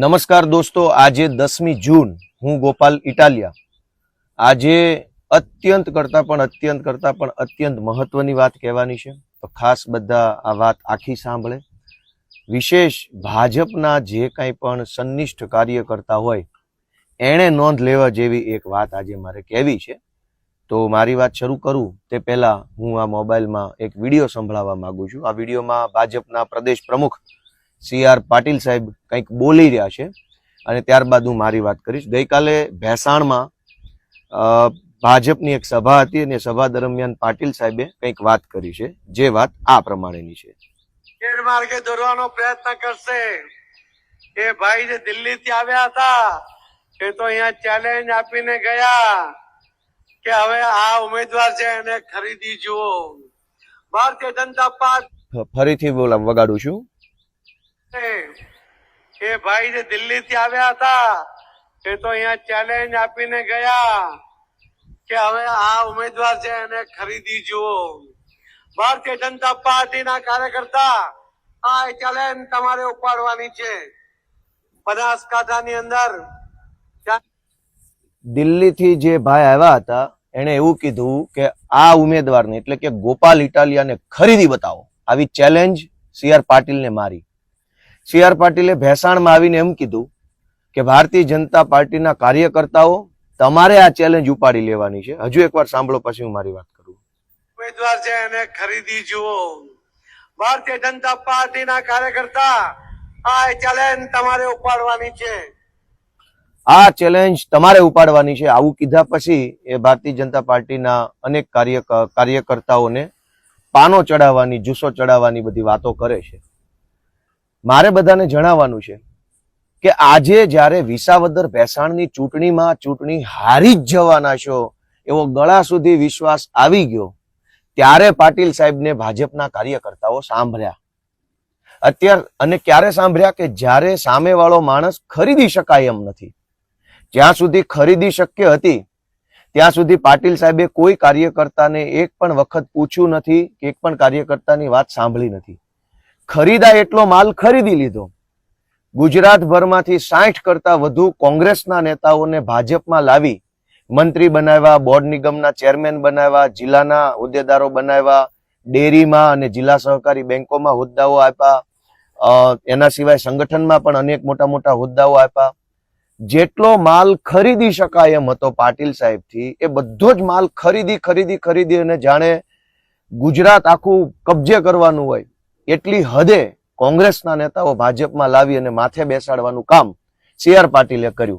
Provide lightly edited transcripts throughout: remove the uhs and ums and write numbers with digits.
નમસ્કાર દોસ્તો, આજે 10મી જૂન હું ગોપાલ ઇટાલિયા આજે અત્યંત મહત્વની વાત કહેવાની છે, તો ખાસ બધા આ વાત આખી સાંભળે. વિશેષ ભાજપના જે કંઈ પણ સન્નિષ્ઠ કાર્યકર્તા હોય એણે નોંધ લેવા જેવી એક વાત આજે મારે કહેવી છે. તો મારી વાત શરૂ કરું તે પહેલા હું આ મોબાઈલમાં એક વિડીયો સંભળાવવા માંગુ છું. આ વિડીયોમાં ભાજપના પ્રદેશ પ્રમુખ CR પાટીલ સાહેબ કંઈક બોલી રહ્યા છે અને ત્યારબાદ હું મારી વાત કરીશ. ગઈકાલે ભેસાણમાં ભાજપની એક સભા હતી અને સભા દરમિયાન પાટીલ સાહેબે કંઈક વાત કરી છે, જે વાત આ પ્રમાણેની છે. ગેરમાર્ગે દોરવાનો પ્રયત્ન કરશે. એ ભાઈ જે દિલ્હી થી આવ્યા હતા એ તો અહીંયા ચેલેન્જ આપીને ગયા કે હવે આ ઉમેદવાર છે એને ખરીદી જુઓ. ભારતીય જનતા પાર્ટી ફરીથી વગાડું છું. એ ભાઈ જે દિલ્હી થી આવ્યા હતા એ તો અહીંયા ચેલેન્જ આપીને ગયા કે હવે આ ઉમેદવાર છે એને ખરીદી જુઓ. ભારતીય જનતા પાર્ટીના કાર્યકર્તા આ ચેલેન્જ તમારે ઉપાડવાની છે. બનાસકાંઠાની અંદર દિલ્હીથી જે ભાઈ આવ્યા હતા એને એવું કીધું કે આ ઉમેદવારને એટલે કે ગોપાલ ઇટાલિયાને ખરીદી બતાવો. આવી ચેલેન્જ CR પાટીલને મારી. CR પાટીલે ભેસાણમાં આવીને એમ કીધું કે ભારતીય જનતા પાર્ટીના કાર્યકર્તાઓ તમારે આ ચેલેન્જ ઉપાડી લેવાની છે. હજુ એકવાર સાંભળો, પછી હું મારી વાત કરું. ઉમેદવાર છે એને ખરીદી જુઓ. ભારતીય જનતા પાર્ટીના કાર્યકર્તા આ ચેલેન્જ તમારે ઉપાડવાની છે. આ ચેલેન્જ તમારે ઉપાડવાની છે. આવું કીધા પછી એ ભારતીય જનતા પાર્ટીના અનેક કાર્યકર્તાઓને પાનો ચડાવવાની, જુસ્સો ચડાવવાની બધી વાતો કરે છે. મારે બધાને જણાવવાનું છે કે આજે જ્યારે વિસાવદર ભેસાણની ચૂંટણી હારી જ જવાના છો એવો ગળા સુધી વિશ્વાસ આવી ગયો, ત્યારે પાટીલ સાહેબને ભાજપના કાર્યકર્તાઓ સાંભળ્યા. અને ક્યારે સાંભળ્યા કે જ્યારે સામેવાળો માણસ ખરીદી શકાય એમ નથી. જ્યાં સુધી ખરીદી શક્ય હતી ત્યાં સુધી પાટીલ સાહેબે કોઈ કાર્યકર્તાને એક પણ વખત પૂછ્યું નથી કે એક પણ કાર્યકર્તાની વાત સાંભળી નથી. ખરીદા એટલો માલ ખરીદી લીધો. ગુજરાતભરમાંથી 60 કરતા વધુ કોંગ્રેસના નેતાઓને ભાજપમાં લાવી મંત્રી બનાવ્યા, બોર્ડ નિગમના ચેરમેન બનાવ્યા, જિલ્લાના હોદ્દેદારો બનાવ્યા, ડેરીમાં અને જિલ્લા સહકારી બેંકોમાં હોદ્દાઓ આપ્યા. એના સિવાય સંગઠનમાં પણ અનેક મોટા હોદ્દાઓ આપ્યા. જેટલો માલ ખરીદી શકાય એમ હતો પાટીલ સાહેબથી, એ બધો જ માલ ખરીદી અને જાણે ગુજરાત આખું કબજે કરવાનું હોય એટલી હદે કોંગ્રેસના નેતાઓ ભાજપમાં લાવી અને માથે બેસાડવાનું કામ CR પાટીલે કર્યું.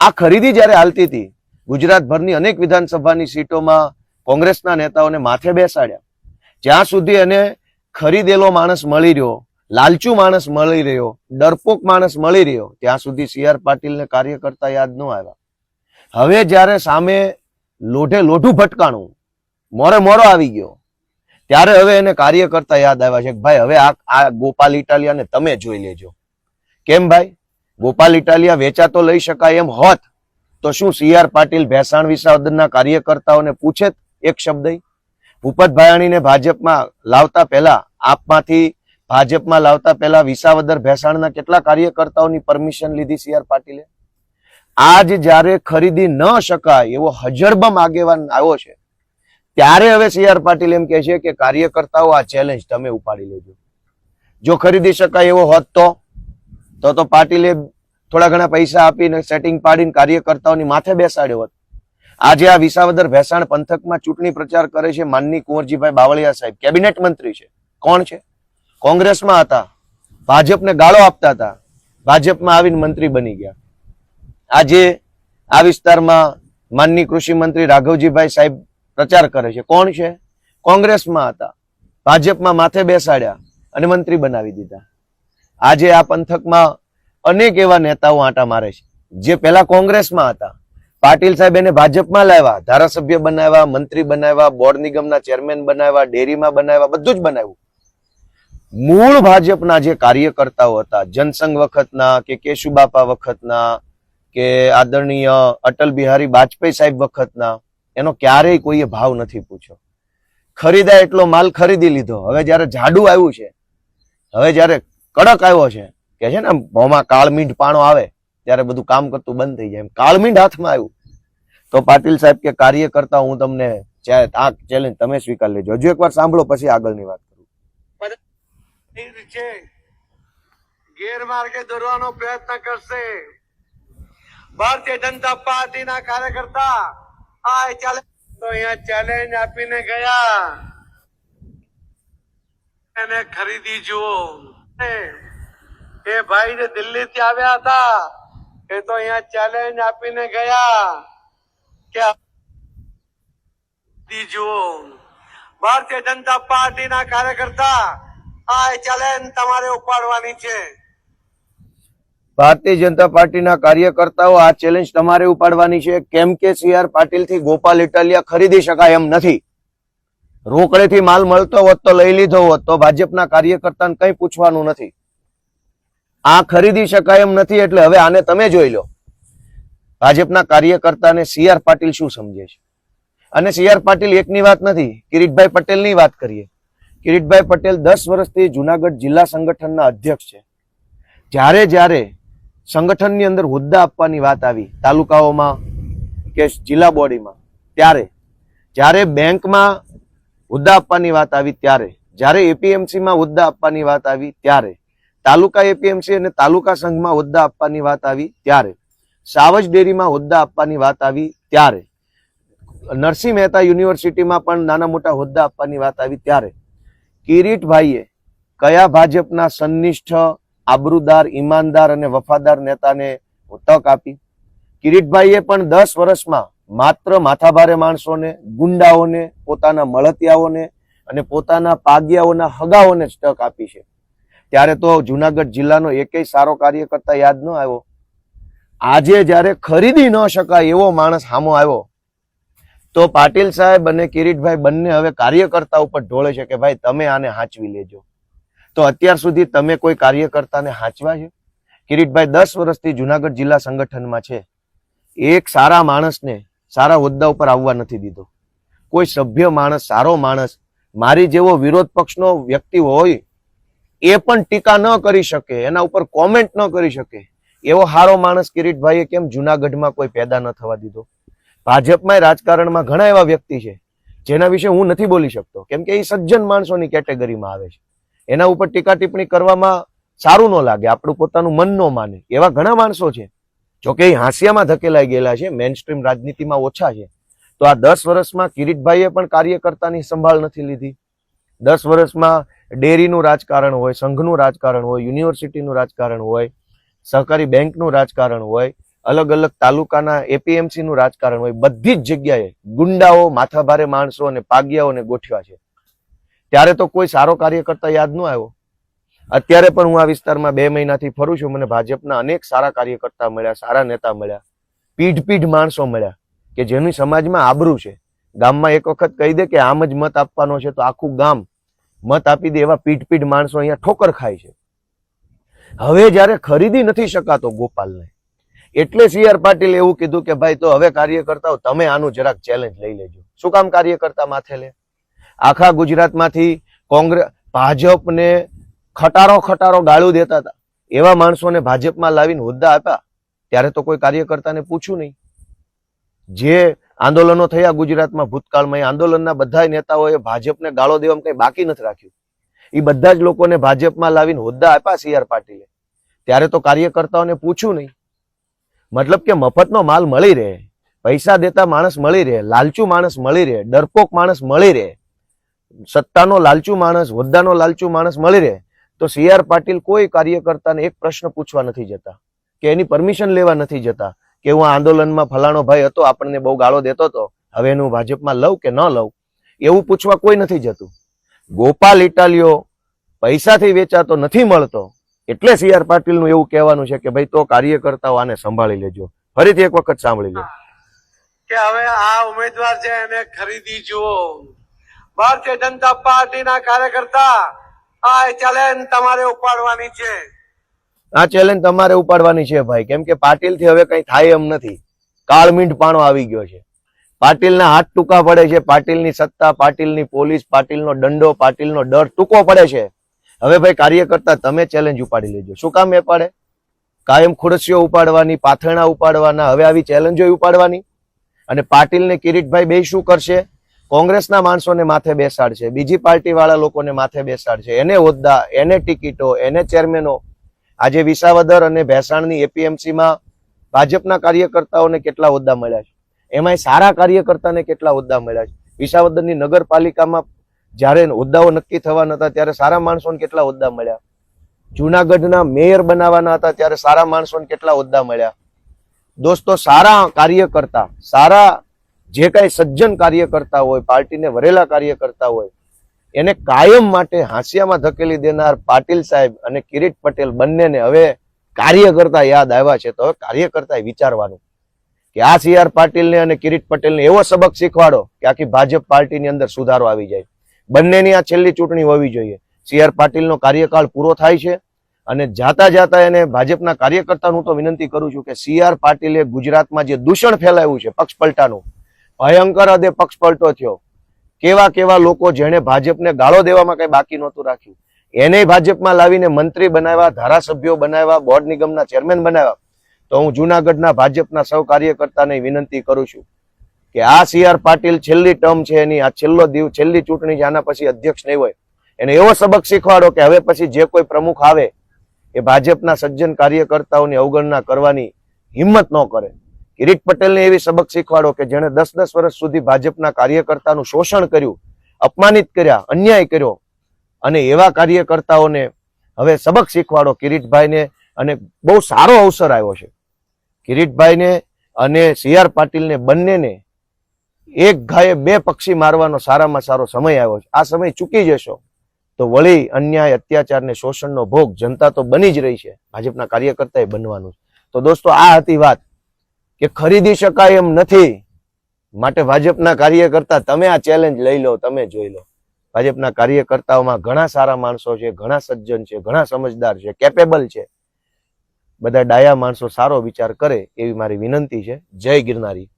આ ખરીદી જ્યારે હાલતી હતી, ગુજરાતભરની અનેક વિધાનસભાની સીટોમાં કોંગ્રેસના નેતાઓને માથે બેસાડ્યા. જ્યાં સુધી એને ખરીદેલો માણસ મળી રહ્યો, લાલચુ માણસ મળી રહ્યો, ડરપોક માણસ મળી રહ્યો, ત્યાં સુધી CR પાટીલને કાર્યકર્તા યાદ ન આવ્યા. હવે જ્યારે સામે લોઢું ભટકાણું, મોરો આવી ગયો, ત્યારે હવે એને કાર્યકર્તા યાદ આવ્યા છે કે ભાઈ હવે આ ગોપાલ ઇટાલિયાને તમે જોઈ લેજો. કેમ ભાઈ? ગોપાલ ઇટાલિયા વેચાતો લઈ શકાય એમ હોત તો શું CR પાટીલ ભેસાણ વિસાવદરના કાર્યકર્તાઓને પૂછે એક શબ્દ? ભૂપત ભાયાણીને ભાજપમાં લાવતા પહેલા, આપમાંથી ભાજપમાં લાવતા પહેલા વિસાવદર ભેસાણના કેટલા કાર્યકર્તાઓની પરમિશન લીધી CR પાટીલે? આજ જ્યારે ખરીદી ન શકાય એવો હજરબમ આગેવાન આવ્યો છે, ત્યારે હવે CR પાટીલ એમ કહે છે કે કાર્યકર્તાઓ આ ચેલેન્જ તમે ઉપાડી લેજો. જો ખરીદી શકાય એવો હોત તો પાટીલે થોડા ઘણા પૈસા આપીને સેટિંગ પાડીને કાર્યકર્તાઓની માથે બેસાડ્યો હોત. આજે આ વિસાવદર ભેસાણ પંથકમાં ચૂંટણી પ્રચાર કરે છે માનની કુંવરજીભાઈ બાવળિયા સાહેબ, કેબિનેટ મંત્રી છે. કોણ છે? કોંગ્રેસમાં હતા, ભાજપને ગાળો આપતા હતા, ભાજપમાં આવીને મંત્રી બની ગયા. આજે આ વિસ્તારમાં માનની કૃષિ મંત્રી રાઘવજીભાઈ સાહેબ પ્રચાર કરે છે. કોણ છે? કોંગ્રેસમાં હતા, ભાજપમાં માથે બેસાડ્યા અને મંત્રી બનાવી દીધા. આજે આ પંથકમાં અનેક એવા નેતાઓ આંટા મારે છે જે પહેલા કોંગ્રેસમાં હતા. પાટીલ સાહેબ એને ભાજપમાં લાવ્યા, ધારાસભ્ય બનાવ્યા, મંત્રી બનાવ્યા, બોર્ડ નિગમના ચેરમેન બનાવ્યા, ડેરીમાં બનાવ્યા, બધું જ બનાવ્યું. મૂળ ભાજપના જે કાર્યકર્તાઓ હતા, જનસંઘ વખતના કે કેશુબાપા વખતના કે આદરણીય અટલ બિહારી વાજપેયી સાહેબ વખતના, એનો ક્યારેય કોઈએ ભાવ નથી પૂછ્યો. ખરીદા એટલો માલ ખરીદી લીધો. હવે જયારે જાડુ આવ્યું છે, હવે જયારે કડક આવ્યો છે કે છે ને મોંમાં કાળમીંઢ પાણો આવે ત્યારે બધું કામ કરતું બંધ થઈ જાય, એમ કાળમીંઢ હાથમાં આવ્યું તો પાટીલ સાહેબ કે કાર્યકર્તા હું તમને આ ચેલેન્જ તમે સ્વીકાર લેજો. હજુ એકવાર સાંભળો પછી આગળની વાત કરું. છે ગેરમાર્ગે દોરવાનો પ્રયત્ન કરશે. ભારતીય જનતા પાર્ટીના કાર્યકર્તા આ ચાલે તો અહીંયા ચેલેન્જ આપીને ગયા એને ખરીદી જુઓ. એ ભાઈ જે દિલ્હી થી આવ્યા હતા એ તો અહીંયા ચેલેન્જ આપીને ગયા કે ખરીદી જુઓ. ભારતીય જનતા પાર્ટીના કાર્યકર્તા આ ચેલેન્જ તમારે ઉપાડવાની છે. ભારતીય જનતા પાર્ટીના કાર્યકર્તાઓ આ ચેલેન્જ તમારે ઉપાડવાની છે. કેમ કે સી.આર. પાટીલ થી ગોપાલ ઇટાલિયા ખરીદી શકાય એમ નથી. રોકડેથી માલ મળતો હોત તો લઈ લીધો હોત તો ભાજપના કાર્યકર્તાને કંઈ પૂછવાનું નથી. આ ખરીદી શકાય એમ નથી એટલે હવે આને તમે જોઈ લો. ભાજપના કાર્યકર્તાને સી.આર. પાટીલ શું સમજે છે. અને સી.આર. પાટીલ એકની વાત નથી, કિરીટભાઈ પટેલની વાત કરીએ. કિરીટભાઈ પટેલ 10 વર્ષથી જુનાગઢ જિલ્લા સંગઠનના અધ્યક્ષ છે. જ્યારે જ્યારે સંગઠનની અંદર હોદ્દા આપવાની વાત આવી તાલુકાઓમાં કે જિલ્લા બોડીમાં, ત્યારે જ્યારે બેંકમાં હોદ્દા આપવાની વાત આવી, ત્યારે જ્યારે એપીએમસીમાં હોદ્દા આપવાની વાત આવી, ત્યારે તાલુકા એપીએમસી અને તાલુકા સંઘમાં હોદ્દા આપવાની વાત આવી, ત્યારે સાવજ ડેરીમાં હોદ્દા આપવાની વાત આવી, ત્યારે નરસિંહ મહેતા યુનિવર્સિટીમાં પણ નાના મોટા હોદ્દા આપવાની વાત આવી, ત્યારે કિરીટભાઈએ કયા ભાજપના સન્નિષ્ઠ, આબરૂદાર, ઈમાનદાર અને વફાદાર નેતાને તક આપી? કિરીટભાઈએ પણ 10 વર્ષમાં માત્ર માથાભારે માણસોને, ગુંડાઓને, પોતાના મળતિયાઓને અને પોતાના પાગિયાઓના હગાઓને જ તક આપી છે. ત્યારે તો જુનાગઢ જિલ્લાનો એકેય સારો કાર્યકર્તા યાદ ન આવ્યો. આજે જ્યારે ખરીદી ન શકાય એવો માણસ સામો આવ્યો તો પાટીલ સાહેબ અને કિરીટભાઈ બંને હવે કાર્યકર્તા ઉપર ઢોળે છે કે ભાઈ તમે આને હાંચવી લેજો. તો અત્યાર સુધી તમે કોઈ કાર્યકર્તાને હાંચવા છે? કિરીટભાઈ 10 વર્ષથી જુનાગઢ જિલ્લા સંગઠનમાં છે. એક સારા માણસને સારા હોદ્દા ઉપર આવવા નથી દીધો. કોઈ સભ્ય માણસ, સારો માણસ, મારી જેવો વિરોધ પક્ષનો વ્યક્તિ હોય એ પણ ટીકા ન કરી શકે, એના ઉપર કોમેન્ટ ન કરી શકે એવો સારો માણસ કિરીટભાઈએ કેમ જુનાગઢમાં કોઈ પેદા ન થવા દીધો? ભાજપમાં રાજકારણમાં ઘણા એવા વ્યક્તિ છે જેના વિશે હું નથી બોલી શકતો કેમ કે એ સજ્જન માણસોની કેટેગરીમાં આવે છે. એના ઉપર ટીકા ટિપ્પણી કરવામાં સારું ન લાગે, આપણું પોતાનું મન ન માને એવા ઘણા માણસો છે. જોકે એ હાંસિયામાં ધકેલાઈ ગયેલા છે, મેઇન સ્ટ્રીમ રાજનીતિમાં ઓછા છે. તો આ 10 વર્ષમાં કિરીટભાઈએ પણ કાર્યકર્તાની સંભાળ નથી લીધી. 10 વર્ષમાં ડેરીનું રાજકારણ હોય, સંઘનું રાજકારણ હોય, યુનિવર્સિટીનું રાજકારણ હોય, સહકારી બેંકનું રાજકારણ હોય, અલગ અલગ તાલુકાના એપીએમસી નું રાજકારણ હોય, બધી જ જગ્યાએ ગુંડાઓ, માથાભારે માણસો અને પાગિયાઓને ગોઠવ્યા છે. ત્યારે તો કોઈ સારો કાર્યકર્તા યાદ ન આવ્યો. અત્યારે પણ હું આ વિસ્તારમાં 2 મહિનાથી ફરું છું, મને ભાજપના અનેક સારા કાર્યકર્તા મળ્યા, સારા નેતા મળ્યા, પીઢ માણસો મળ્યા કે જેની સમાજમાં આબરૂ છે. ગામમાં એક વખત કહી દે કે આમ જ મત આપવાનો છે તો આખું ગામ મત આપી દે એવા પીઢ માણસો અહીંયા ઠોકર ખાય છે. હવે જ્યારે ખરીદી નથી શકાતો ગોપાલને, એટલે સી.આર. પાટીલે એવું કીધું કે ભાઈ તો હવે કાર્યકર્તાઓ તમે આનું જરાક ચેલેન્જ લઈ લેજો. શું કામ કાર્યકર્તા માથે લે? આખા ગુજરાતમાંથી કોંગ્રેસ, ભાજપને ખટારો ગાળું દેતા હતા એવા માણસોને ભાજપમાં લાવીને હોદ્દા આપ્યા, ત્યારે તો કોઈ કાર્યકર્તાને પૂછ્યું નહીં. જે આંદોલનો થયા ગુજરાતમાં ભૂતકાળમાં, એ આંદોલનના બધા નેતાઓએ ભાજપને ગાળો દેવામાં કઈ બાકી નથી રાખ્યું. એ બધા જ લોકોને ભાજપમાં લાવીને હોદ્દા આપ્યા સી.આર. પાટીલે, ત્યારે તો કાર્યકર્તાઓને પૂછ્યું નહીં. મતલબ કે મફતનો માલ મળી રહે, પૈસા દેતા માણસ મળી રહે, લાલચુ માણસ મળી રહે, ડરપોક માણસ મળી રહે, સત્તાનો લાલચુ માણસ, હોદ્દાનો લાલચુ માણસ મળી રહે, તો સી.આર. પાટીલ કોઈ કાર્યકર્તાને એક પ્રશ્ન પૂછવા નથી જતા કે એની પરમિશન લેવા નથી જતા કે હું આ આંદોલનમાં ફલાણો ભાઈ હતો, આપણને બહુ ગાળો દેતો હતો, હવે એનું ભાજપમાં લઉં કે ન લઉં, એવું પૂછવા કોઈ નથી જતું. ગોપાલ ઇટાલિયો પૈસાથી વેચાતો નથી મળતો, એટલે સી.આર. પાટીલનું એવું કહેવાનું છે કે ભાઈ તો કાર્યકર્તાઓ આને સંભાળી લેજો. ફરીથી એક વખત સાંભળી લો કે હવે આ ઉમેદવાર છે એને ખરીદી જુઓ. ભારતીય જનતા પાર્ટીના કાર્યકર્તા આ ચેલેન્જ તમારે ઉપાડવાની છે. આ ચેલેન્જ તમારે ઉપાડવાની છે ભાઈ, કેમ કે પાટીલથી હવે કઈ થાય એમ નથી. કાળમીંઢ પાણો આવી ગયો છે. પાટીલના હાથ ટૂંકા પડે છે, પાટીલની સત્તા, પાટીલની પોલીસ, પાટીલનો દંડો, પાટીલનો ડર ટૂંકો પડે છે. હવે ભાઈ કાર્યકર્તા તમે ચેલેન્જ ઉપાડી લેજો. શું કામ એ પાડે? કાયમ ખુરશીઓ ઉપાડવાની, પાથરણા ઉપાડવાના, હવે આવી ચેલેન્જો ઉપાડવાની. અને પાટીલ ને કિરીટભાઈ બે શું કરશે? કોંગ્રેસના માણસોને માથે બેસાડશે, બીજી પાર્ટી વાળા લોકોને માથે બેસાડશે, એને હોદ્દા, એને ટિકિટો, એને ચેરમેનો. આજે વિસાવદર અને ભેસાણની એપીએમસી માં ભાજપના કાર્યકર્તાઓને કેટલા હોદ્દા મળ્યા છે, એમાંય સારા કાર્યકર્તાને કેટલા હોદ્દા મળ્યા છે. વિસાવદરની નગરપાલિકામાં જ્યારે હોદ્દાઓ નક્કી થવાના હતા ત્યારે સારા માણસોને કેટલા હોદ્દા મળ્યા. જુનાગઢના મેયર બનાવવાના હતા ત્યારે સારા માણસોને કેટલા હોદ્દા મળ્યા. દોસ્તો, સારા કાર્યકર્તા, સારા જે કઈ સજ્જન કાર્યકર્તા હોય, પાર્ટીને વરેલા કાર્યકર્તા હોય, એને કાયમ માટે હાંસિયામાં ધકેલી દેનાર પાટીલ સાહેબ અને કિરીટ પટેલ બંનેને હવે કાર્યકર્તા યાદ આવ્યા છે. તો હવે કાર્યકર્તાએ વિચારવાનું કે આ CR પાટીલને અને કિરીટ પટેલને એવો સબક શીખવાડો કે આખી ભાજપ પાર્ટીની અંદર સુધારો આવી જાય. બંનેની આ છેલ્લી ચૂંટણી હોવી જોઈએ. CR પાટીલનો કાર્યકાળ પૂરો થાય છે અને જાતા જાતા એને ભાજપના કાર્યકર્તાનું તો વિનંતી કરું છું કે CR પાટીલે ગુજરાતમાં જે દૂષણ ફેલાવ્યું છે પક્ષ પલટાનું, ભયંકર હદે પક્ષ પલટો થયો. કેવા કેવા લોકો જેણે ભાજપને ગાળો દેવામાં કઈ બાકી નહોતું રાખ્યું, એને ભાજપમાં લાવીને મંત્રી બનાવ્યા, ધારાસભ્યો બનાવ્યા, બોર્ડ નિગમના ચેરમેન બનાવ્યા. તો હું જુનાગઢના ભાજપના સૌ કાર્યકર્તાને વિનંતી કરું છું કે આ CR પાટીલ છેલ્લી ટર્મ છે એની, આ છેલ્લી ચૂંટણી છે, આના પછી અધ્યક્ષ નહીં હોય. એને એવો સબક શીખવાડો કે હવે પછી જે કોઈ પ્રમુખ આવે એ ભાજપના સજ્જન કાર્યકર્તાઓની અવગણના કરવાની હિંમત ન કરે. કિરીટ પટેલને એવી સબક શીખવાડો કે જેણે 10-10 વર્ષ સુધી ભાજપના કાર્યકર્તાનું શોષણ કર્યું, અપમાનિત કર્યા, અન્યાય કર્યો, અને એવા કાર્યકર્તાઓને હવે સબક શીખવાડો કિરીટભાઈને. અને બહુ સારો અવસર આવ્યો છે કિરીટભાઈને અને CR પાટીલને બંનેને એક ઘાયે બે પક્ષી મારવાનો સારામાં સારો સમય આવ્યો છે. આ સમય ચૂકી જશો તો વળી અન્યાય, અત્યાચાર ને શોષણનો ભોગ જનતા તો બની જ રહી છે, ભાજપના કાર્યકર્તાએ બનવાનું. તો દોસ્તો, આ હતી વાત કે ખરીદી શકાય એમ નથી. માટે ભાજપના કાર્યકર્તા તમે આ ચેલેન્જ લઈ લો, તમે જોઈ લો. ભાજપના કાર્યકર્તાઓમાં ઘણા સારા માણસો છે, ઘણા સજ્જન છે, ઘણા સમજદાર છે, કેપેબલ છે. બધા ડાયા માણસો સારો વિચાર કરે એવી મારી વિનંતી છે. જય ગિરનારી.